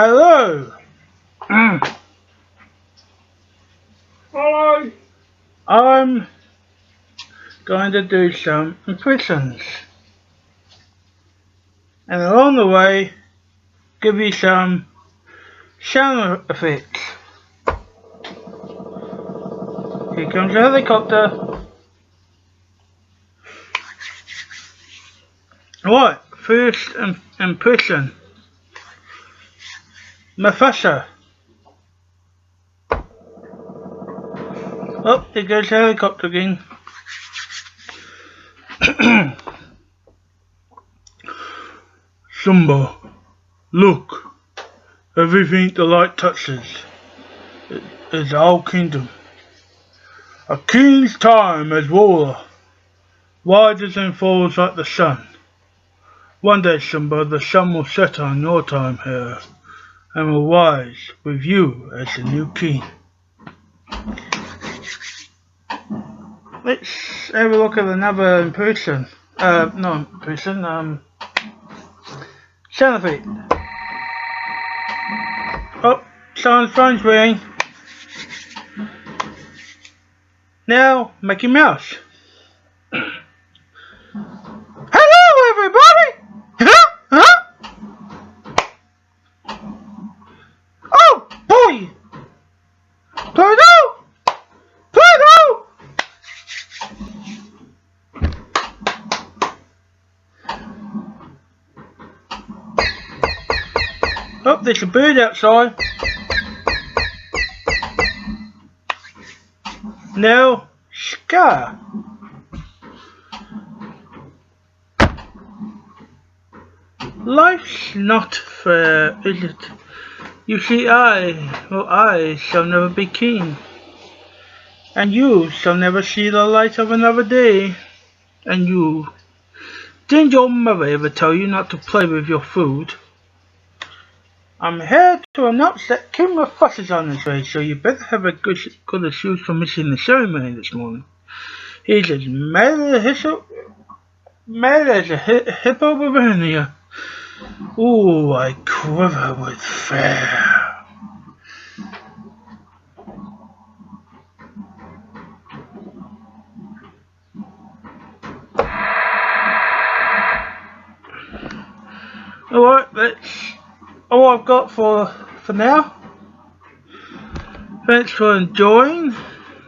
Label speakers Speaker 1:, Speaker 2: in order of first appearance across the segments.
Speaker 1: Hello.
Speaker 2: Hello.
Speaker 1: I'm going to do some impressions, and along the way give you some sound effects. Here comes the helicopter. Right, first impression. Mufasa. Oh, there goes the helicopter again. Simba, look. Everything the light touches is the whole kingdom. A king's time as ruler rises and falls like the sun. One day, Simba, the sun will set on your time here and will rise with you as the new king. Let's have a look at another impression. Sound effect. Oh, someone's phone's ringing. Now, Mickey Mouse. Hello, everybody! Huh? Oh, boy! Pluto! Pluto! Oh, there's a bird outside. Now, Scar. Life's not fair, is it? You see, I shall never be king, and you shall never see the light of another day. And you, didn't your mother ever tell you not to play with your food? I'm here to announce that King Mufasa is on his way, so you better have a good excuse for missing the ceremony this morning. He's as mad as a hippo Bavaria. Ooh, I quiver with fear. Alright, that's all I've got for now. Thanks for enjoying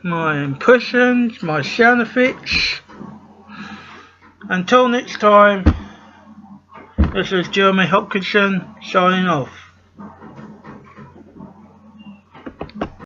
Speaker 1: my impressions, my sound effects. Until next time, this is Jeremy Hopkinson signing off.